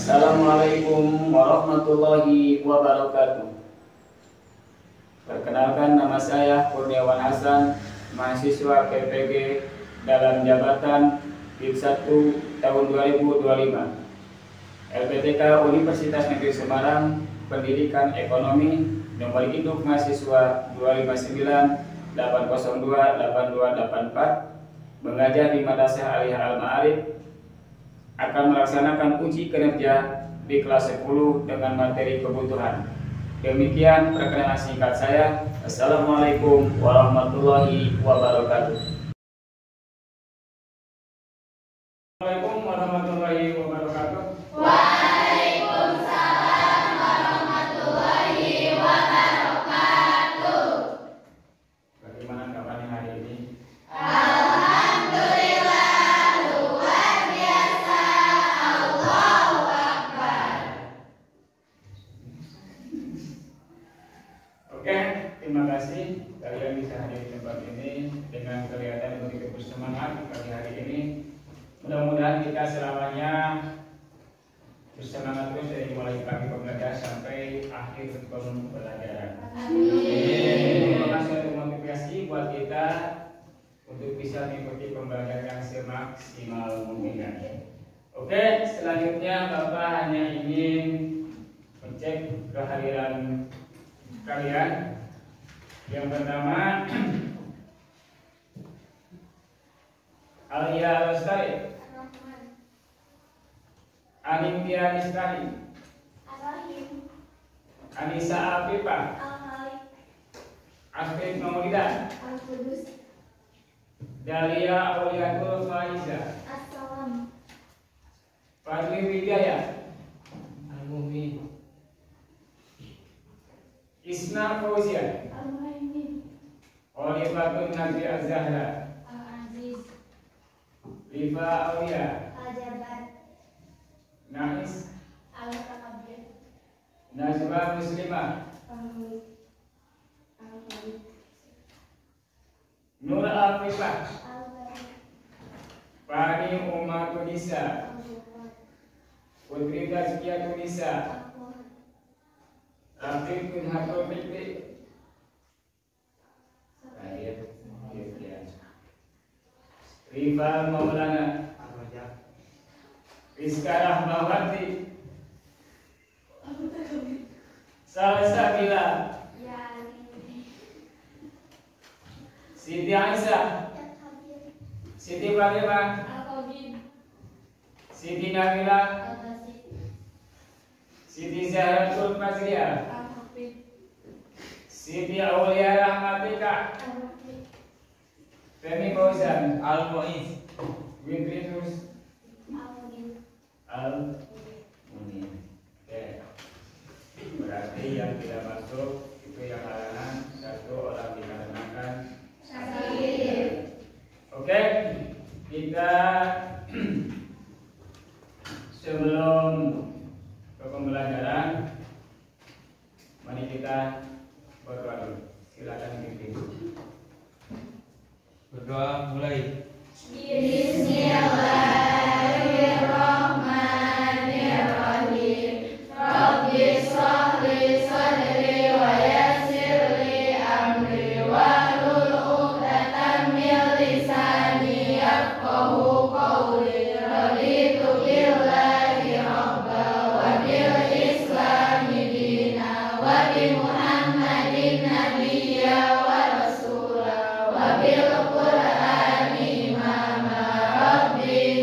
Assalamualaikum warahmatullahi wabarakatuh. Perkenalkan, nama saya Kurniawan Hasan, mahasiswa PPG dalam jabatan DIP 1 tahun 2025. LPTK Universitas Negeri Semarang, Pendidikan Ekonomi, nomor induk mahasiswa 259-802-8284, mengajar di Madrasah Aliyah Al-Ma'arif, akan melaksanakan uji kinerja di kelas 10 dengan materi kebutuhan. Demikian perkenalan singkat saya. Assalamualaikum warahmatullahi wabarakatuh. Assalamualaikum warahmatullahi wabarakatuh. Waalaikumsalam warahmatullahi wabarakatuh. Bagaimana kabarnya hari ini? Alhamdulillah, luar biasa. Allahu Akbar. Oke, terima kasih kalian bisa hadir di tempat ini dengan kelihatan begitu bersemangat di pagi hari ini. Mudah-mudahan kita selamanya bersemangat terus dari mulai pagi pembelajaran sampai akhir pembelajaran. Amin. Terima kasih untuk motivasi buat kita untuk bisa mengikuti pembelajaran yang semaksimal mungkin. Oke, selanjutnya Bapak hanya ingin mengecek kehadiran kalian. Yang pertama, Alia Lestari, Anindya Nistari, Ar-Rahim. Anissa Afifah, Al-Malik. Astrid Maulida, Al-Qudus. Dalia Auliatul Faiza, As-Salam. Fadli Wijaya, Al-Mumin, Isna Fauzia, Al-Muhaimin. Olifatun Nabi Az-Zahra, Al-Aziz. Liva Aulia, Al-Jabat. Nais, Al-Taqabbir. Najwa Muslimah, Al-Khalid. Al-Khalid. Nur Afifah, Al-Barik. Fani Umatunisa, Al-Bukhari. Putri Tazkiyatunisa, Al-Quran. Rafiq bin Hatul Fikri, Rival Maulana, Rizka Rahmawati, Salsabila, Ya Ali. Siti Aisyah, Ya Kabir. Siti Fatimah, Al-Qabid. Siti Nabila, Al-Basir. Siti Zahratul Fazliyah, Al-Hafid. Siti Aulia Rahmatika, Al-Hafid. Femi Fauzan, Al-Mu'iz, Winfriedus, Al-Mudin. Al-Munin. Oke. Berarti yang tidak masuk itu yang halangan satu orang dikarenakan Sakit. Oke, kita sebelum ke pembelajaran, mari kita berdoa dulu. Silakan pimpin. berdoa mulai. Bismillahirrahmanirrahim. Rabbi shrah li sadri wa yassir li amri wahlul 'uqdatam min lisani yafqahu qawli. Raditu billahi rabba wa bil islami dina wa bi Muhammadin nabiyya wa rasula wa bil Qur'ani imama. Rabbi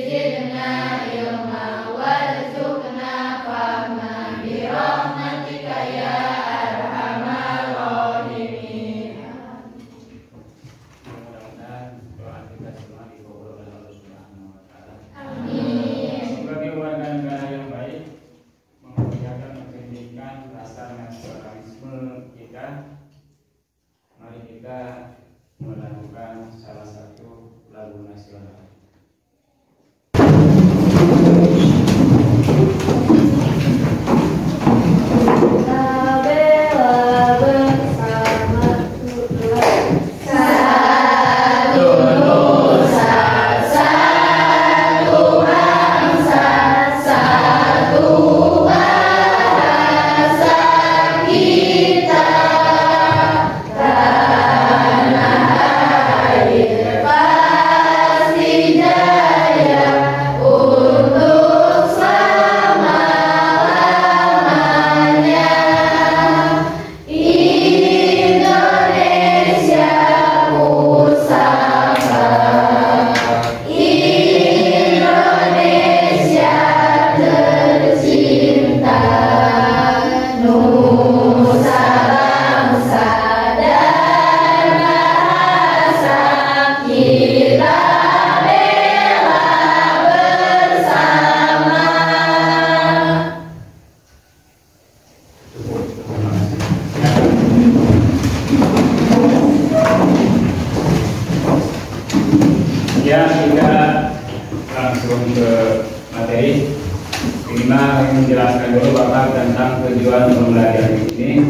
minimal menjelaskan dulu Bapak tentang tujuan pembelajaran ini.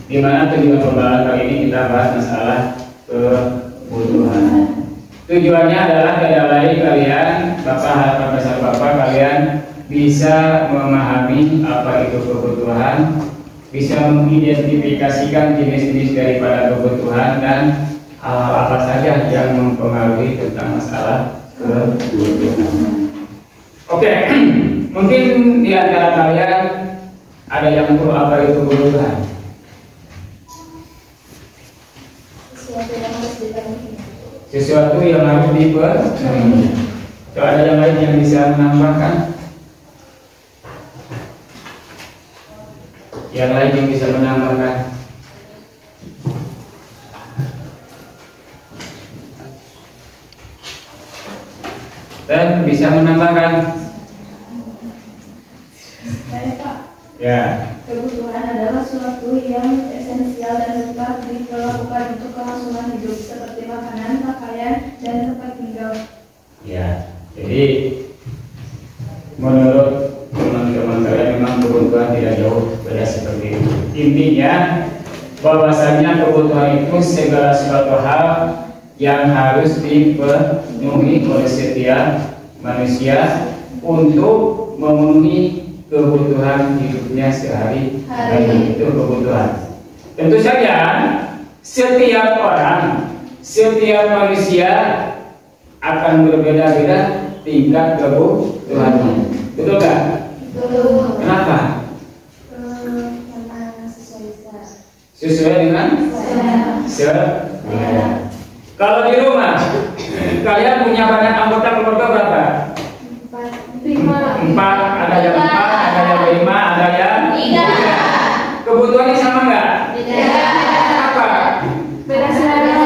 Di mana tujuan pembelajaran kali ini kita bahas masalah kebutuhan. Tujuannya adalah tidak lain kalian, Bapak harapan besar Bapak kalian bisa memahami apa itu kebutuhan, bisa mengidentifikasikan jenis-jenis daripada kebutuhan dan hal apa saja yang mempengaruhi tentang masalah kebutuhan. Oke, mungkin di antara kalian ada yang tahu apa itu kebutuhan. Sesuatu yang harus dipenuhi. Kalau ada yang lain yang bisa menambahkan, yang lain yang bisa menambahkan. Dan bisa menambahkan. Ya. Kebutuhan adalah suatu yang esensial dan dapat diperlakukan untuk kelangsungan hidup seperti makanan, pakaian, dan tempat tinggal. Ya, jadi menurut teman-teman kalian memang kebutuhan tidak jauh beda seperti itu. Intinya bahwasanya kebutuhan itu segala sesuatu hal yang harus dipenuhi oleh setiap manusia untuk memenuhi kebutuhan hidupnya sehari-hari. Itu kebutuhan. Tentu saja setiap orang, setiap manusia akan berbeda-beda tingkat kebutuhannya. Betul nggak? Betul. Kenapa? Karena Sesuai dengan selera. Kalau di rumah kalian punya banyak anggota keluarga berapa? 4. Ada yang 4, ada yang 5, ada yang 3. Kebutuhannya sama nggak? Apa? Beda selera.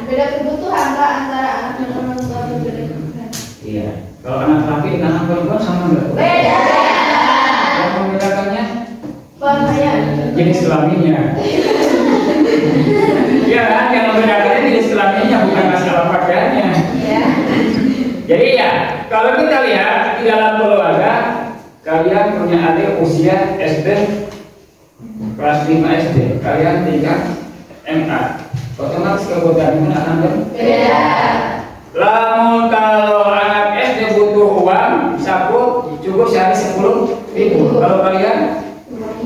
Beda kebutuhan Pak antara anak dan orang tua berbeda kebutuhan. Iya. Kalau anak laki dan anak perempuan sama nggak? Beda. Yang membedakannya? Pakaian. Jenis kelaminnya. Ya, yang membedakannya jenis kelaminnya bukan masalah pakaiannya. Ya. Jadi ya, kalau kita lihat di dalam keluarga, kalian punya adik usia SD kelas 5 SD, kalian tingkat MA, otomatis kebutuhan mana akan Beda. Lamun kalau anak SD butuh uang saku cukup sehari 10.000. Kalau kalian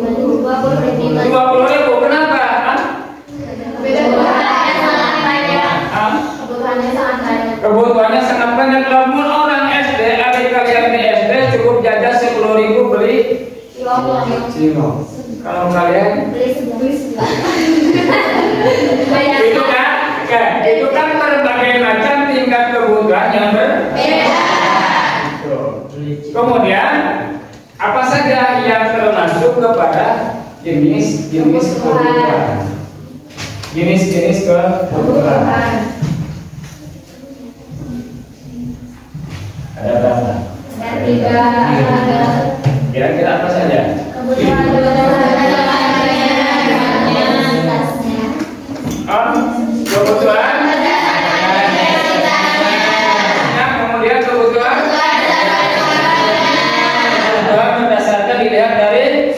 20.000. Kenapa? Beda kebutuhannya sangat banyak. Kebutuhannya sangat banyak. Kebutuhannya sangat banyak. Lamun orang SD, adik kalian di SD cukup jajan 10.000 beli cilok. Kalau kalian itu kan, itu kan berbagai macam tingkat kebutuhan yang berbeda. Kemudian apa saja yang termasuk kepada jenis-jenis kebutuhan? Jenis-jenis kebutuhan. Ada berapa? Kira-kira apa saja? Kebutuhan. Kemudian kebutuhan berdasarkan dilihat dari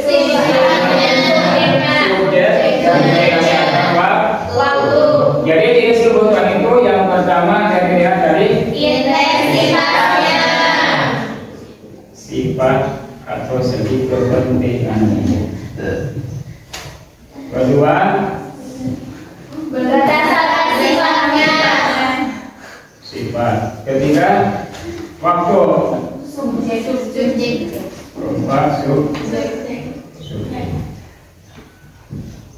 waktu. Jadi jenis kebutuhan itu yang pertama yang dilihat dari intensitasnya, sifat atau segi kepentingannya. Kedua, berdasarkan sifatnya. Sifat. Ketiga, waktu. Subjek. Keempat, subjek.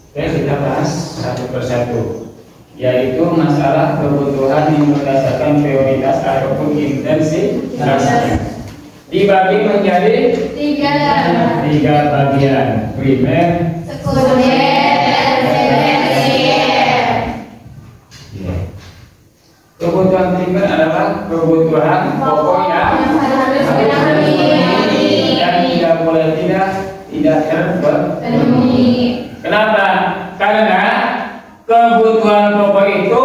Oke, kita bahas satu persatu, yaitu masalah kebutuhan yang berdasarkan prioritas ataupun intensitas. Dibagi menjadi 3 bagian: primer, Sekunder, tersier. Kebutuhan primer adalah kebutuhan pokok yang tidak boleh tidak terpenuhi. Kenapa? Karena kebutuhan pokok itu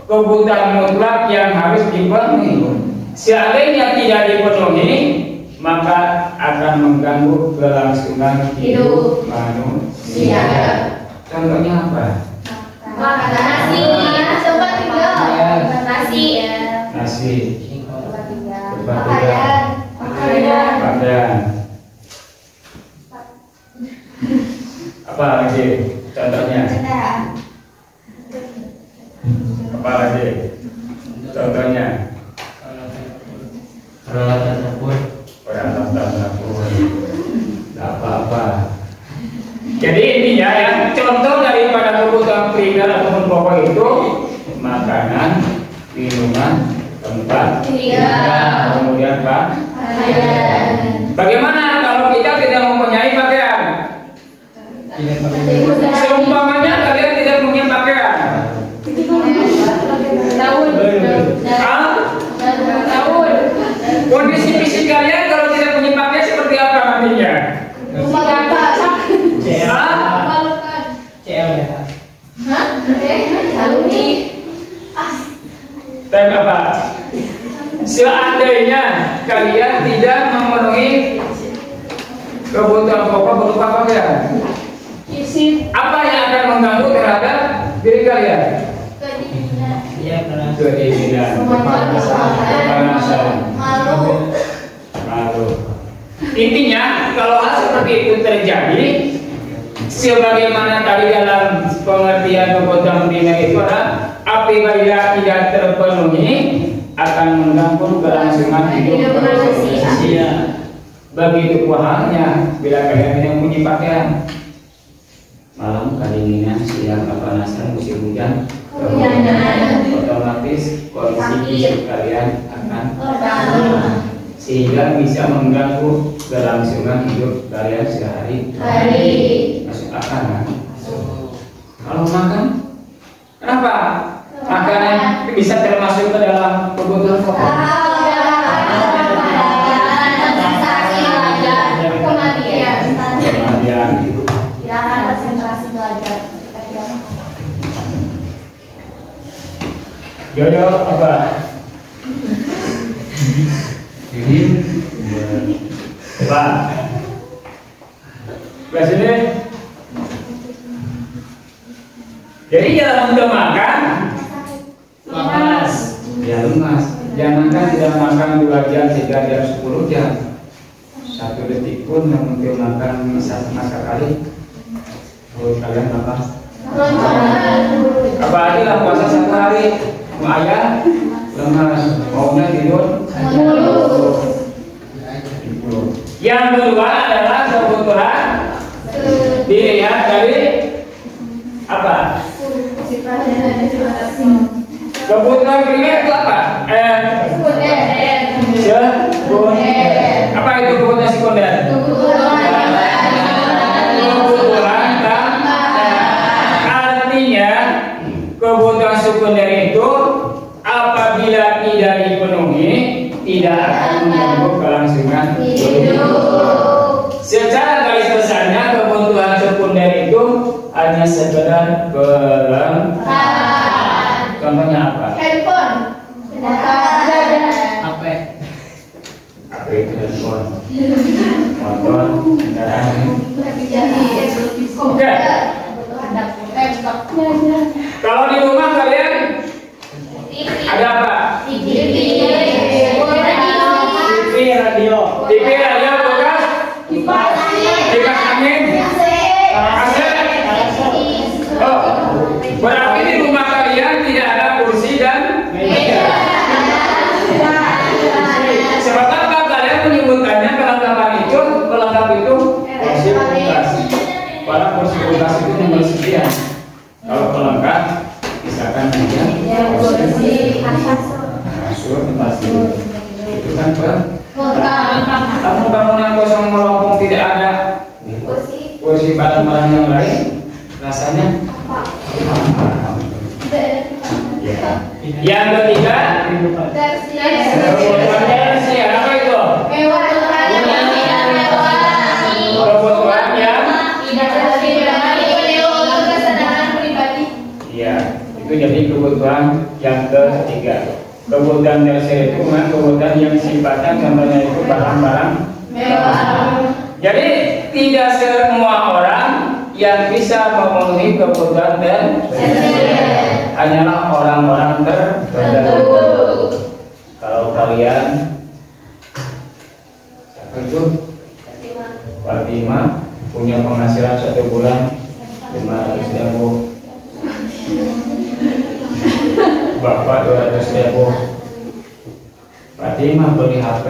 kebutuhan mutlak yang harus dipenuhi. Seandainya tidak dipenuhi, maka akan mengganggu kelangsungan hidup manusia. Contohnya apa? Nasi, tempat tinggal, nasi ya. Nasi, Tempat tinggal, tempat tinggal, pakaian. Apa lagi? Contohnya? Apa lagi? Contohnya? Peralatan dapur. Peralatan dapur. Tidak apa-apa. Jadi intinya ya, contoh daripada kebutuhan primer ataupun pokok itu makanan, minuman, tempat tinggal, kemudian pakaian. Bagaimana kalau kita tidak mempunyai pakaian? Seumpamanya kalian tidak punya pakaian. Kondisi fisik kalian kalau tidak punya pakaian seperti apa nantinya? Dan apa? Seandainya kalian tidak memenuhi kebutuhan pokok berupa pakaian, apa yang akan mengganggu terhadap diri kalian? Kedinginan, kepanasan, malu. Intinya kalau hal seperti itu terjadi, sebagaimana tadi dalam pengertian kebutuhan primer itu adalah apabila tidak terpenuhi akan mengganggu kelangsungan hidup manusia. Begitu halnya bila kalian tidak punya pakaian, malam kedinginan, siang kepanasan, musim hujan, otomatis kondisi fisik kalian akan sehingga bisa mengganggu kelangsungan hidup kalian sehari-hari. Masuk akal kan? Kalau makan, kenapa? Makanan bisa termasuk ke dalam kebutuhan pokok. Kematian gitu. Yoyo apa? Ini Pak. Ke sini. Jadi dalam udah makan, ya lemas. Jangankan tidak makan 2 jam, 3 jam, 10 jam. 1 detik pun yang mungkin makan masa kali. Kalau kalian apa? Apalagi lah puasa 1 hari. Mau ayah lemas, maunya tidur. Yang kedua adalah kebutuhan dilihat dari apa? Kebutuhan primer itu apa? Sekunder. Apa itu kebutuhan sekunder? Kebutuhan artinya kebutuhan sekunder itu apabila tidak dipenuhi tidak akan mengganggu kelangsungan hidup. Secara garis besarnya kebutuhan sekunder itu hanya sekedar pelengkap. Contohnya apa? Handphone. HP itu handphone. Motor, kendaraan. Oke. Kalau di rumah kalian ada apa? TV, radio, kulkas, kipas angin, AC. Oh, berarti di rumah kalian tidak ada kursi dan meja. Sebab apa kalian menyebutkannya kelengkapan itu? Pelengkap itu kursi kulkas. Pada kursi kulkas itu nomor sekian. Kalau pelengkap, misalkan meja, kursi, kasur, tempat tidur. Itu kan kamu bangunan kosong melompong tidak ada kursi barang-barang yang lain, rasanya ya. Yang ketiga, tersier. Apa itu? Kebutuhan yang ya, itu jadi kebutuhan yang ketiga. Kebutuhan tersier itu memang kebutuhan yang sifatnya contohnya itu barang-barang memenuhi kebutuhan dan hanyalah orang-orang tertentu. Kalau kalian siapa itu? Fatima punya penghasilan 1 bulan 500.000, Bapak 200.000. Fatima beli HP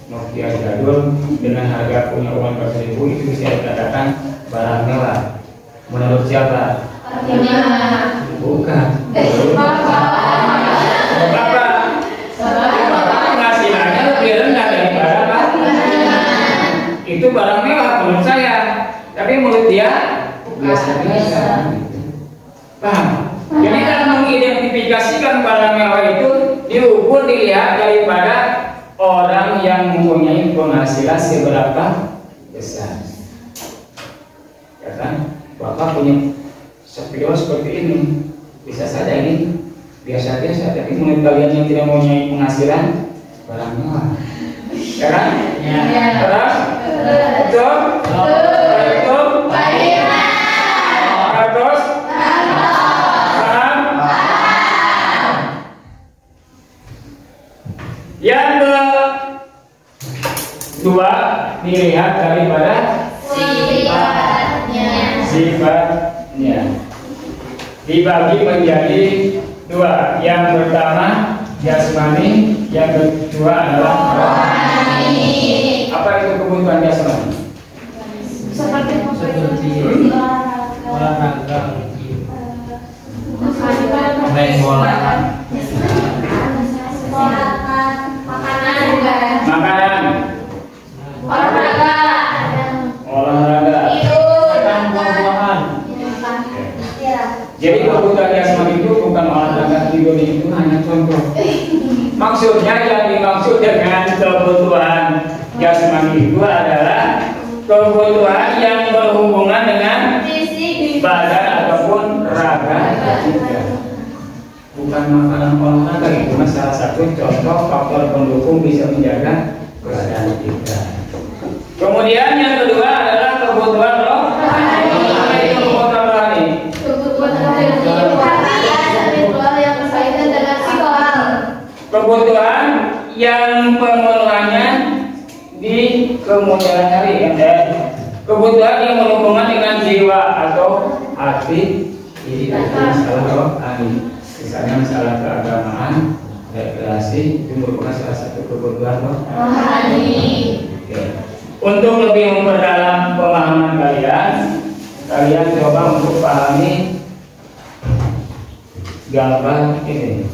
Nokia jadul dengan harga punya uang 100.000, itu bisa dikatakan barang mewah. Menurut siapa? Bukan. Bapak. Penghasilannya lebih rendah daripada Fatima. Itu barang mewah menurut saya, tapi menurut dia biasa-biasa. Paham? Jadi dalam mengidentifikasikan barang mewah itu diukur dilihat daripada orang yang mempunyai penghasilan seberapa besar. Ya kan? Bapak punya video seperti ini, bisa saja ini biasa-biasa, tapi menurut kalian yang tidak mempunyai penghasilan barang mewah. Ya kan? Ya. Terus? Betul? Betul? Terus? Yang kedua dilihat daripada sifatnya. Dibagi menjadi 2. Yang pertama jasmani, yang kedua adalah rohani. Apa itu kebutuhan jasmani? Seperti olahraga, main bola, makanan, olahraga. Jadi kebutuhan jasmani itu bukan olahraga, tidur itu hanya contoh. Maksudnya yang dimaksud dengan kebutuhan jasmani itu adalah kebutuhan yang berhubungan dengan badan ataupun raga kita. Bukan makanan olahraga, itu salah satu contoh faktor pendukung bisa menjaga badan kita. Kemudian yang kedua adalah kebutuhan rohani. Kebutuhan rohani. Kebutuhan yang pemenuhannya di kemudian hari, kebutuhan yang berhubungan dengan jiwa atau hati, ini adalah masalah rohani. Misalnya masalah keagamaan, rekreasi, itu merupakan salah satu kebutuhan rohani. Untuk lebih memperdalam pemahaman kalian coba untuk pahami gambar ini.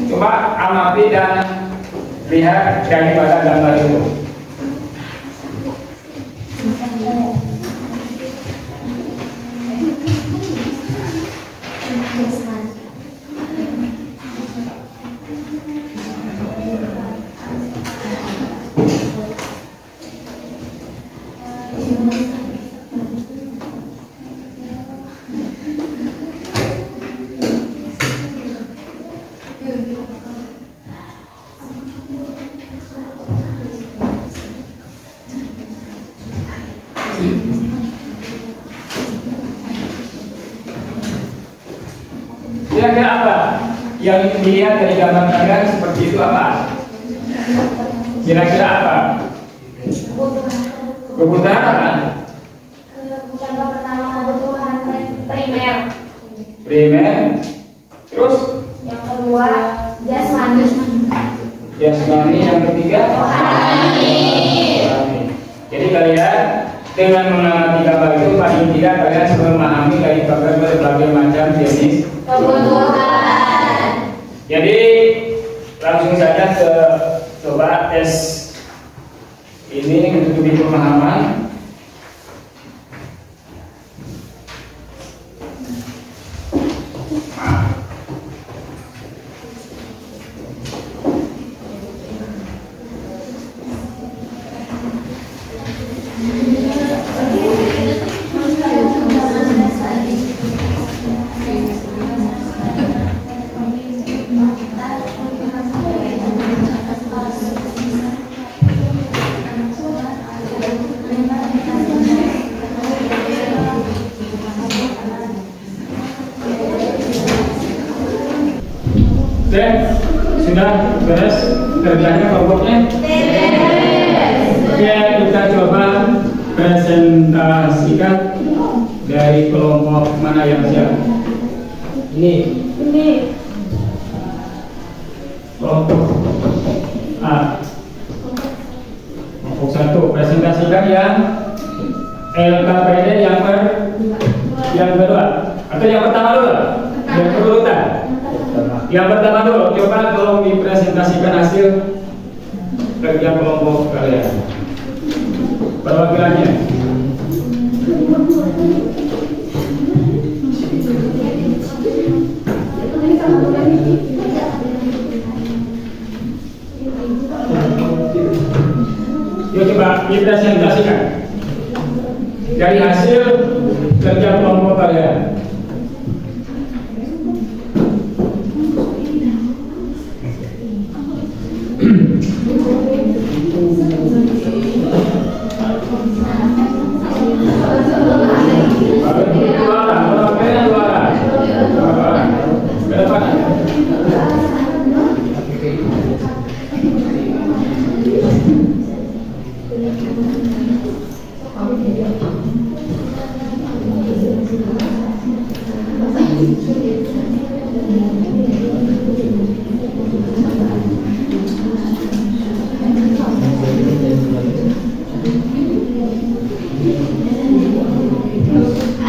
Coba amati dan lihat daripada gambar itu. Kira-kira apa yang dilihat dari gambar kalian seperti itu apa? Kira-kira apa? Kebutuhan apa? Kebutuhan pertama kebutuhan primer. Primer. Terus? Yang kedua jasmani. Jasmani. Yang ketiga? Rohani. Jadi kalian dengan mengamati gambar itu paling tidak kalian sudah memahami dari berbagai macam jenis kebutuhan. Jadi langsung saja coba tes ini untuk lebih pemahaman. Oke, sudah beres kerjanya kelompoknya? Oke, kita coba presentasikan dari kelompok mana yang siap? Ini. Kelompok A. Kelompok 1, presentasikan yang LKPD yang kedua atau yang pertama dulu? Yang berurutan. Yang pertama dulu, coba tolong dipresentasikan hasil kerja kelompok kalian. Perwakilannya. Yuk coba dipresentasikan dari hasil kerja kelompok kalian.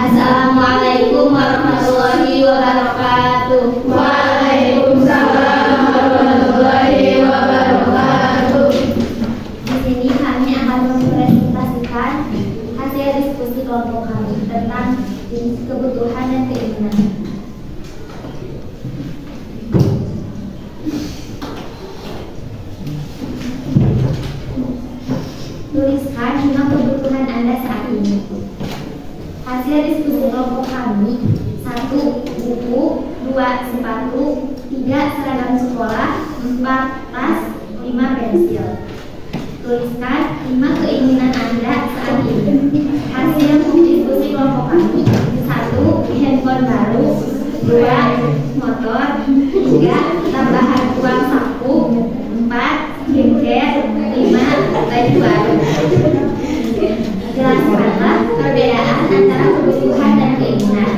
Assalamualaikum warahmatullahi wabarakatuh. Waalaikumsalam warahmatullahi wabarakatuh. Di sini kami akan mempresentasikan hasil diskusi kelompok kami tentang jenis kebutuhan dan keinginan. Tuliskan 5 kebutuhan Anda saat ini. Hasil diskusi kelompok kami: 1. Buku, 2. Sepatu, 3. Seragam sekolah, 4. Tas, 5. pensil. Tuliskan 5 keinginan Anda saat ini. Hasil diskusi kelompok kami: 1. Handphone baru, 2. Motor, 3. Tambahan uang saku, 4. Skincare, 5. Baju baru. Jelaskanlah perbedaan antara kebutuhan dan keinginan.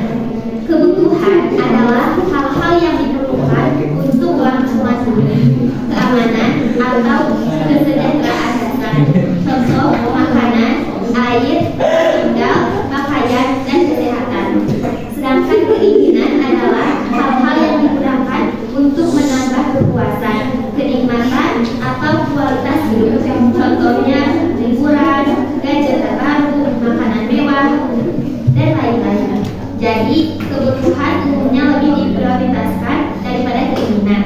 Kebutuhan adalah hal-hal yang diperlukan untuk kelangsungan hidup, keamanan, atau kesejahteraan dasar. Contoh makanan, air, tinggal, pakaian, dan kesehatan. Sedangkan keinginan adalah hal-hal yang digunakan untuk menambah kepuasan, kenikmatan, atau kualitas hidup. Contohnya liburan, gadget terbaru, makanan mewah, dan lain-lain. Jadi, kebutuhan umumnya lebih diprioritaskan daripada keinginan.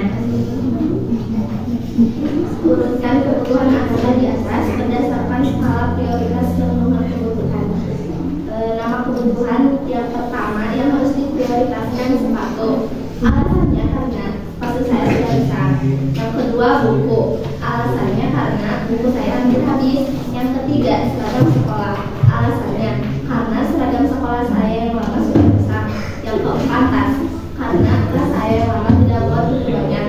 Urutkan kebutuhan Anda di atas berdasarkan skala prioritas pemenuhan kebutuhan. Nama kebutuhan yang pertama yang harus diprioritaskan sepatu. Alasannya karena sepatu saya sudah besar. Yang kedua, buku. Alasannya karena buku saya hampir habis. Yang ketiga, seragam sekolah. Alasannya karena seragam sekolah saya yang lama sudah rusak. Yang keempat, tas. Karena tas saya yang lama tidak buat buku banyak.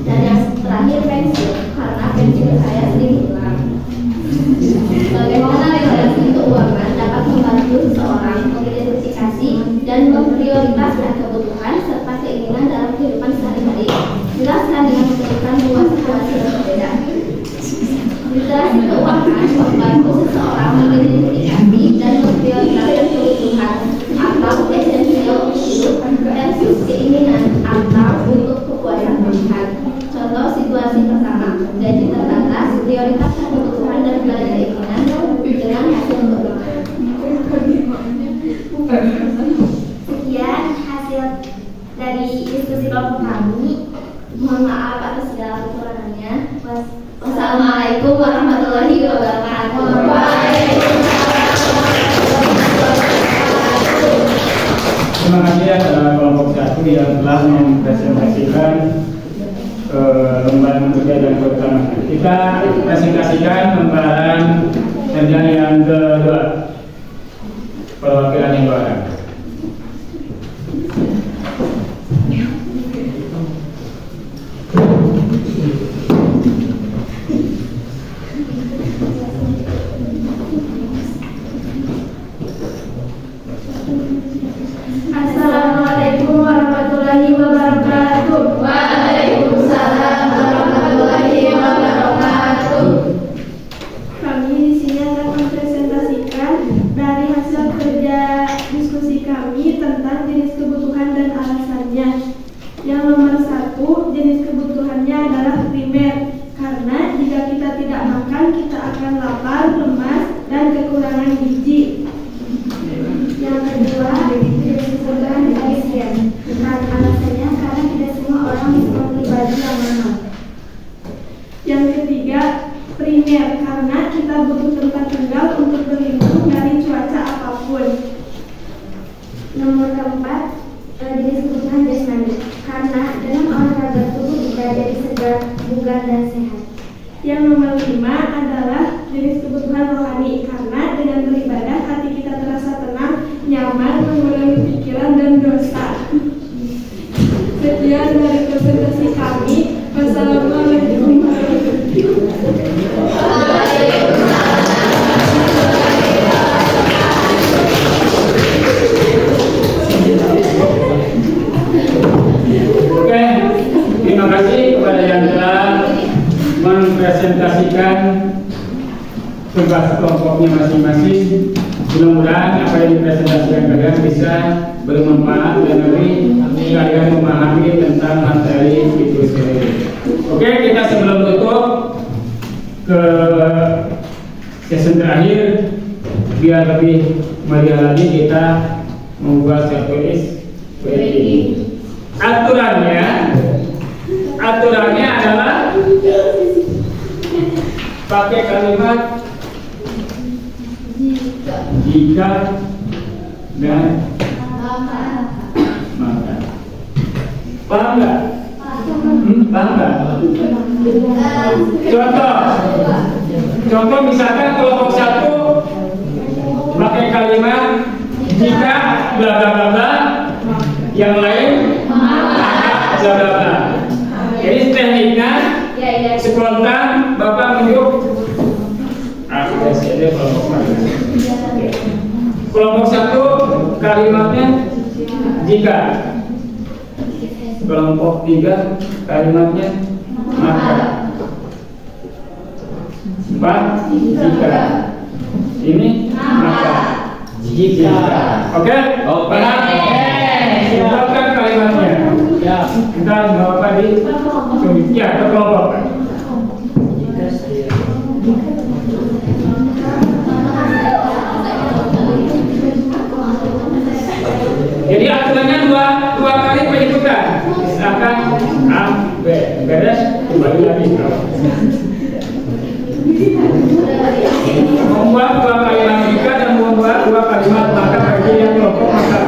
Dan yang terakhir, pensil. Karena pensil saya sering hilang. Bagaimana regulasi keuangan dapat membantu seseorang mengidentifikasi dan memprioritaskan kebutuhan serta keinginan dalam kehidupan sehari-hari? Jelaskan dengan memberikan dua situasi yang berbeda. Literasi keuangan membantu seseorang mengidentifikasi dan memprioritaskan kebutuhan atau esensial hidup versus keinginan atau untuk kepuasan berlebihan. Contoh situasi pertama: gaji terbatas, prioritaskan kebutuhan daripada keinginan dengan hasil berlebihan. Sekian hasil dari diskusi kelompok kami. Mohon maaf atas segala kekurangannya. Wassalamualaikum warahmatullahi wabarakatuh. Terima kasih ya kelompok 1 yang telah mempresentasikan lembaran kerja yang pertama. Kita presentasikan lembaran kerja yang kedua. Perwakilan yang kedua. kebutuhan jasmani, karena dalam olahraga tubuh kita jadi segar, bugar, dan sehat. Yang nomor 5 adalah jenis kebutuhan rohani, karena dengan beribadah hati kita terasa tenang, nyaman, mengurangi pikiran dan dosa. Sekian dari presentasi kami. Wassalamualaikum warahmatullahi wabarakatuh. Oke, terima kasih kepada yang telah mempresentasikan tugas kelompoknya masing-masing. Mudah-mudahan apa yang dipresentasikan kalian bisa bermanfaat dan nanti kalian memahami tentang materi itu sendiri. Oke, kita sebelum tutup ke sesi terakhir, biar lebih meriah lagi kita membuat checklist. Aturannya adalah pakai kalimat jika dan maka. Paham nggak? Paham nggak? Contoh misalkan kelompok 1 pakai kalimat jika bla bla bla bla, yang lain maka bla bla bla. Jadi tekniknya spontan, Bapak menunjuk kelompok 1 kalimatnya jika, kelompok 3 kalimatnya maka, 4 jika, ini maka, jika. Oke? Siapkan kalimatnya. Ya, kita Bapak di ya ke kelompok. Jadi aturannya dua kali penyebutan. Misalkan A, B, beres, kembali lagi. Membuat 2 kalimat jika dan membuat 2 kalimat maka bagi yang kelompok maka.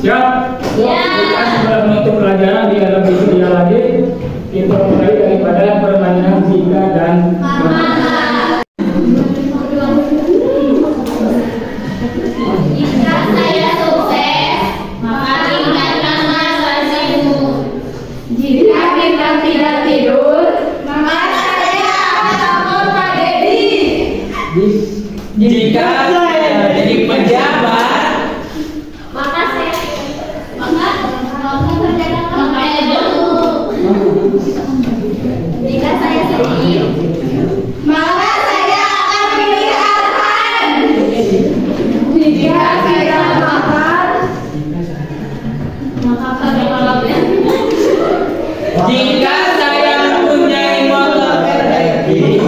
Siap? Kita sudah menutup pelajaran dia lebih sedia lagi. Kita mulai daripada permainan jika dan maka. Jika saya sukses, maka tingkatkanlah prestasimu. Jika kita tidak tidur, maka saya akan lapor Pak Dedi. Jika saya jadi pejabat, Maka jika saya sedih, maka saya akan pilih Arhan. Jika saya lapar, maka pada malamnya. jika saya mempunyai motor energi,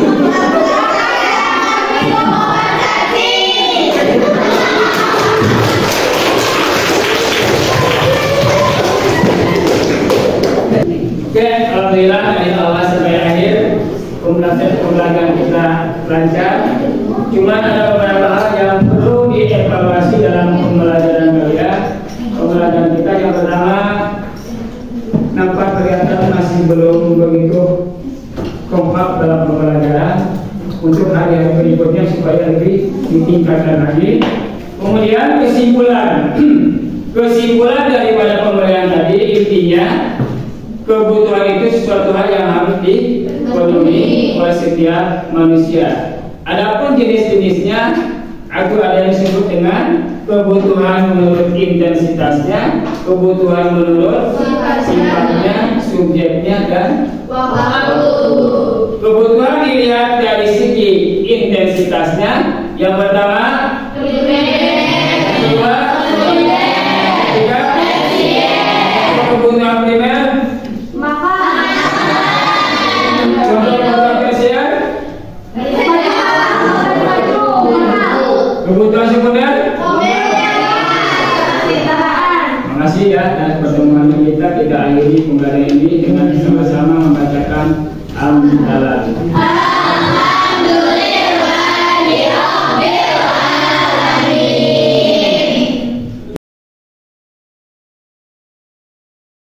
Oke, alhamdulillah dari awal sampai akhir pembelajaran kita lancar. Cuma ada beberapa hal yang perlu dievaluasi dalam pembelajaran kalian. Pembelajaran kita yang pertama nampak kelihatan masih belum begitu kompak dalam pembelajaran, untuk hari-hari berikutnya supaya lebih ditingkatkan lagi. Kemudian kesimpulan daripada pembelajaran tadi, intinya kebutuhan itu sesuatu hal yang harus dipenuhi oleh setiap manusia. Adapun jenis-jenisnya, aku ada yang disebut dengan kebutuhan menurut intensitasnya, kebutuhan menurut sifatnya, subjeknya, dan waktu. Kebutuhan dilihat dari segi intensitasnya. Yang pertama, kedua, ketiga, kebutuhan primer. Kebutuhan tersier. Kebutuhan sekunder. Makasih ya, dan pertemuan kita akhiri pembelajaran ini dengan sama-sama membacakan Alhamdulillah.